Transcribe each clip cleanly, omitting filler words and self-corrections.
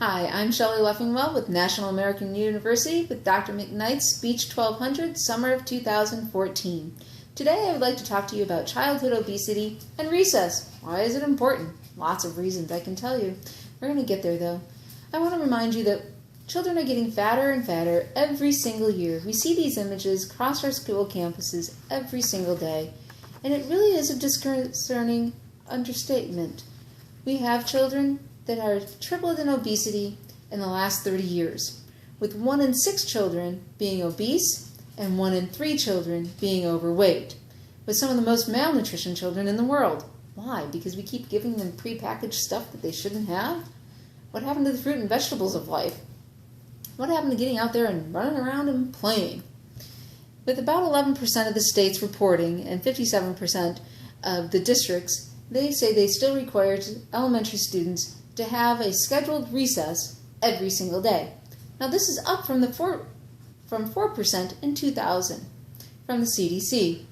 Hi, I'm Shelley Leffingwell with National American University with Dr. McKnight's Speech 1200, Summer of 2014. Today I would like to talk to you about childhood obesity and recess. Why is it important? Lots of reasons, I can tell you. We're going to get there though. I want to remind you that children are getting fatter and fatter every single year. We see these images across our school campuses every single day, and it really is a disconcerting understatement. We have children that are tripled in obesity in the last 30 years, with 1 in 6 children being obese and 1 in 3 children being overweight, with some of the most malnutrition children in the world. Why? Because we keep giving them prepackaged stuff that they shouldn't have? What happened to the fruit and vegetables of life? What happened to getting out there and running around and playing? With about 11% of the states reporting and 57% of the districts, they say they still require elementary students to have a scheduled recess every single day. Now this is up from 4% in 2000 from the CDC.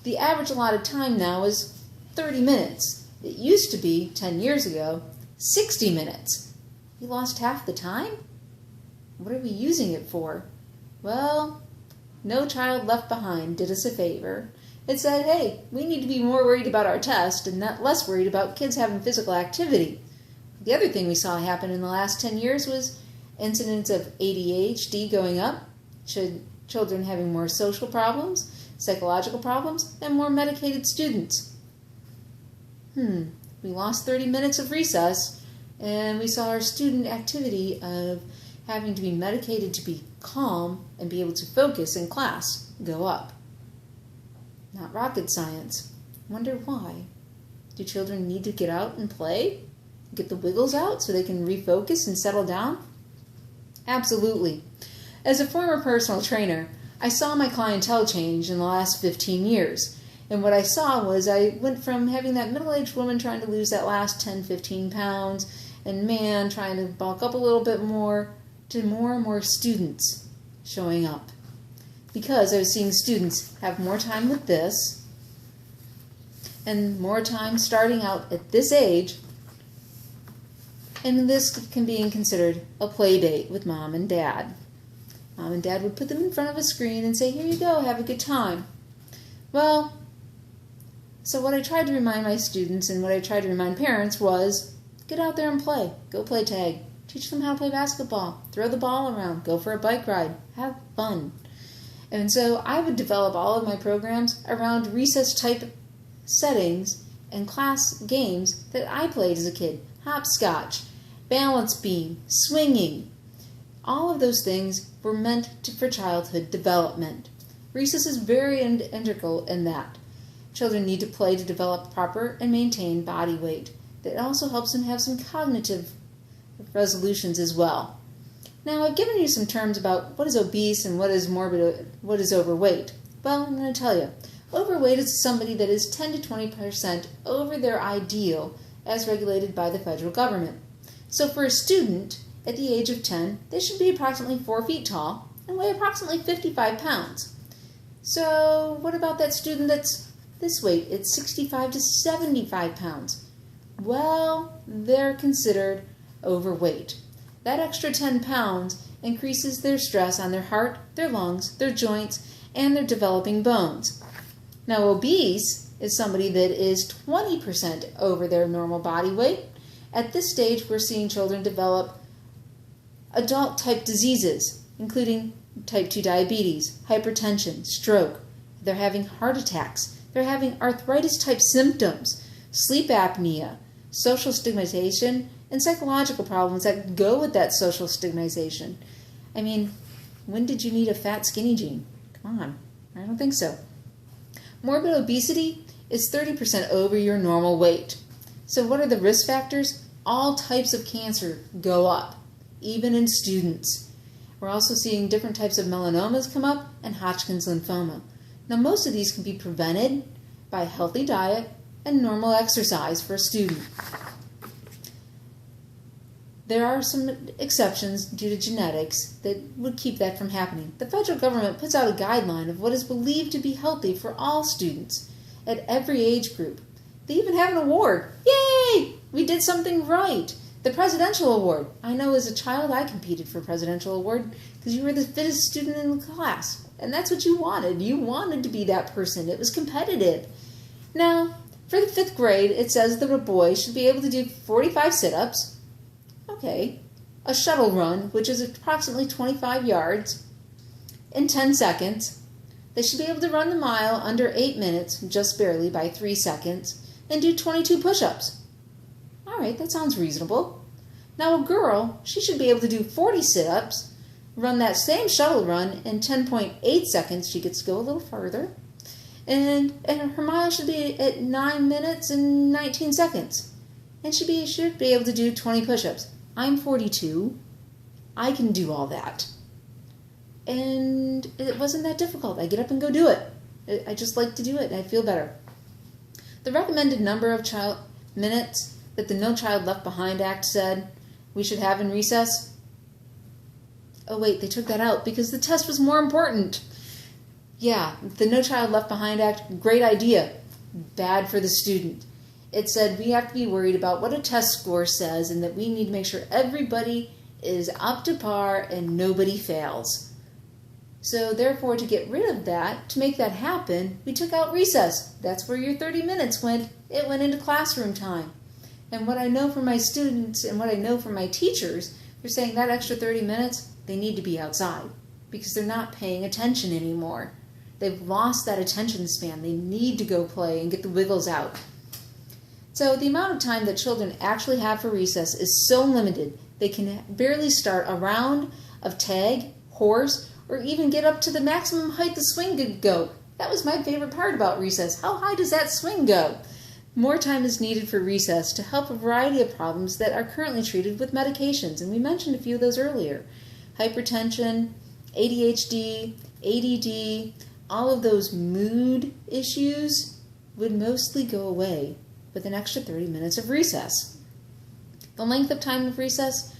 The average allotted time now is 30 minutes. It used to be, 10 years ago, 60 minutes. We lost half the time? What are we using it for? Well, No Child Left Behind did us a favor. It said, hey, we need to be more worried about our test and not less worried about kids having physical activity. The other thing we saw happen in the last 10 years was incidents of ADHD going up, children having more social problems, psychological problems, and more medicated students. We lost 30 minutes of recess, and we saw our student activity of having to be medicated to be calm and be able to focus in class go up. Not rocket science. Wonder why. Do children need to get out and play? Get the wiggles out so they can refocus and settle down? Absolutely. As a former personal trainer, I saw my clientele change in the last 15 years. And what I saw was I went from having that middle-aged woman trying to lose that last 10, 15 pounds, and man trying to bulk up a little bit more, to more and more students showing up. Because I was seeing students have more time with this, and more time starting out at this age. And this can be considered a play date with mom and dad. Mom and dad would put them in front of a screen and say, here you go, have a good time. Well, so what I tried to remind my students and what I tried to remind parents was, get out there and play. Go play tag. Teach them how to play basketball. Throw the ball around. Go for a bike ride. Have fun. And so I would develop all of my programs around recess type settings and class games that I played as a kid. Hopscotch, balance beam, swinging. All of those things were meant for childhood development. Recess is very integral in that. Children need to play to develop proper and maintain body weight. That also helps them have some cognitive resolutions as well. Now I've given you some terms about what is obese and what is morbid, what is overweight. Well, I'm going to tell you. Overweight is somebody that is 10 to 20% over their ideal as regulated by the federal government. So for a student at the age of 10, they should be approximately 4 feet tall and weigh approximately 55 pounds. So what about that student that's this weight? It's 65 to 75 pounds. Well, they're considered overweight. That extra 10 pounds increases their stress on their heart, their lungs, their joints, and their developing bones. Now, obese is somebody that is 20% over their normal body weight. At this stage, we're seeing children develop adult-type diseases, including type 2 diabetes, hypertension, stroke. They're having heart attacks. They're having arthritis-type symptoms, sleep apnea, social stigmatization, and psychological problems that go with that social stigmatization. I mean, when did you need a fat, skinny gene? Come on, I don't think so. Morbid obesity is 30% over your normal weight. So what are the risk factors? All types of cancer go up, even in students. We're also seeing different types of melanomas come up and Hodgkin's lymphoma. Now most of these can be prevented by a healthy diet and normal exercise for a student. There are some exceptions due to genetics that would keep that from happening. The federal government puts out a guideline of what is believed to be healthy for all students at every age group. They even have an award. Yay! We did something right. The Presidential Award. I know as a child I competed for Presidential Award because you were the fittest student in the class. And that's what you wanted. You wanted to be that person. It was competitive. Now, for the 5th grade, it says that a boy should be able to do 45 sit-ups. Okay. A shuttle run, which is approximately 25 yards, in 10 seconds. They should be able to run the mile under 8 minutes, just barely, by 3 seconds, and do 22 push-ups. All right, that sounds reasonable. Now a girl, she should be able to do 40 sit-ups, run that same shuttle run in 10.8 seconds. She gets to go a little further. And her mile should be at 9 minutes and 19 seconds. And she should be able to do 20 push-ups. I'm 42. I can do all that. And it wasn't that difficult. I get up and go do it. I just like to do it, and I feel better. The recommended number of minutes that the No Child Left Behind Act said we should have in recess. Oh wait, they took that out because the test was more important. Yeah, the No Child Left Behind Act, great idea. Bad for the student. It said we have to be worried about what a test score says and that we need to make sure everybody is up to par and nobody fails. So therefore, to get rid of that, to make that happen, we took out recess. That's where your 30 minutes went. It went into classroom time. And what I know from my students and what I know from my teachers, they're saying that extra 30 minutes, they need to be outside because they're not paying attention anymore. They've lost that attention span. They need to go play and get the wiggles out. So the amount of time that children actually have for recess is so limited, they can barely start a round of tag, horse, or even get up to the maximum height the swing could go. That was my favorite part about recess. How high does that swing go? More time is needed for recess to help a variety of problems that are currently treated with medications, and we mentioned a few of those earlier. Hypertension, ADHD, ADD, all of those mood issues would mostly go away with an extra 30 minutes of recess. The length of time of recess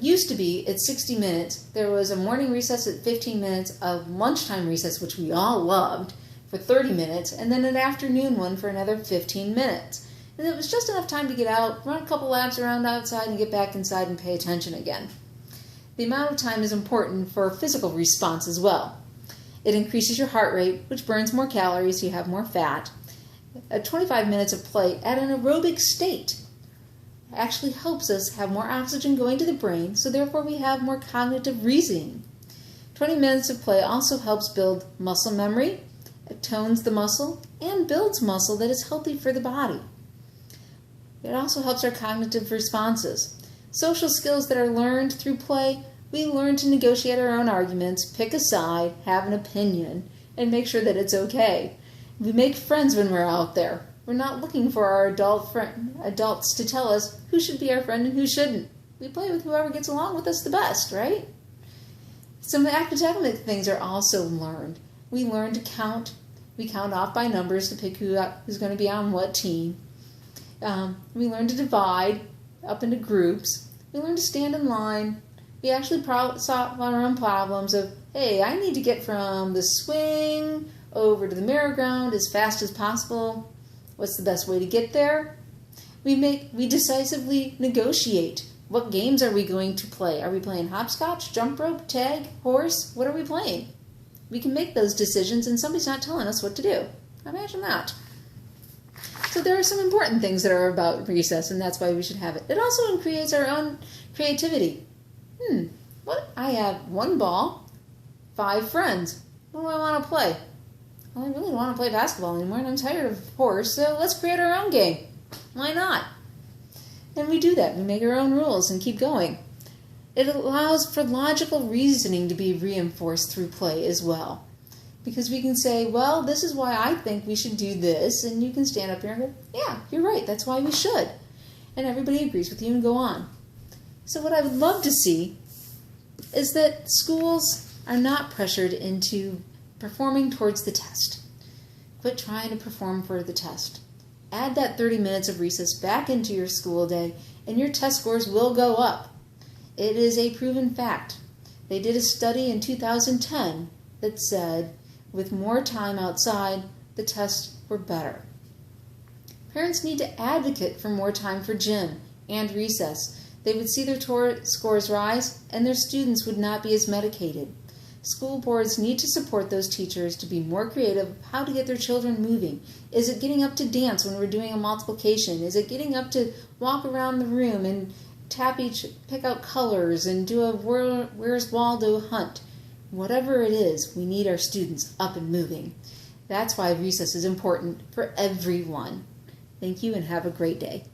used to be at 60 minutes. There was a morning recess at 15 minutes, a lunchtime recess, which we all loved, for 30 minutes, and then an afternoon one for another 15 minutes. And it was just enough time to get out, run a couple laps around outside, and get back inside and pay attention again. The amount of time is important for physical response as well. It increases your heart rate, which burns more calories, so you have more fat. 25 minutes of play at an aerobic state actually helps us have more oxygen going to the brain, so therefore we have more cognitive reasoning. 20 minutes of play also helps build muscle memory, it tones the muscle, and builds muscle that is healthy for the body. It also helps our cognitive responses. Social skills that are learned through play, we learn to negotiate our own arguments, pick a side, have an opinion, and make sure that it's okay. We make friends when we're out there. We're not looking for our adults to tell us who should be our friend and who shouldn't. We play with whoever gets along with us the best, right? Some academic things are also learned. We learn to count. We count off by numbers to pick who's going to be on what team. We learn to divide up into groups. We learn to stand in line. We actually solve our own problems of, hey, I need to get from the swing over to the merry-go-round as fast as possible. What's the best way to get there? We decisively negotiate. What games are we going to play? Are we playing hopscotch, jump rope, tag, horse? What are we playing? We can make those decisions and somebody's not telling us what to do. Imagine that. So there are some important things that are about recess, and that's why we should have it. It also creates our own creativity. What? I have 1 ball, 5 friends. What do I want to play? Well, I really don't want to play basketball anymore, and I'm tired of horse, so let's create our own game. Why not? And we do that. We make our own rules and keep going. It allows for logical reasoning to be reinforced through play as well. Because we can say, well, this is why I think we should do this, and you can stand up here and go, yeah, you're right, that's why we should. And everybody agrees with you and go on. So what I would love to see is that schools are not pressured into performing towards the test. Quit trying to perform for the test. Add that 30 minutes of recess back into your school day, and your test scores will go up. It is a proven fact. They did a study in 2010 that said with more time outside, the tests were better. Parents need to advocate for more time for gym. and recess. They would see their scores rise, and their students would not be as medicated. School boards need to support those teachers to be more creative of how to get their children moving. Is it getting up to dance when we're doing a multiplication? Is it getting up to walk around the room and pick out colors and do a Where's Waldo hunt? Whatever it is, we need our students up and moving. That's why recess is important for everyone. Thank you and have a great day.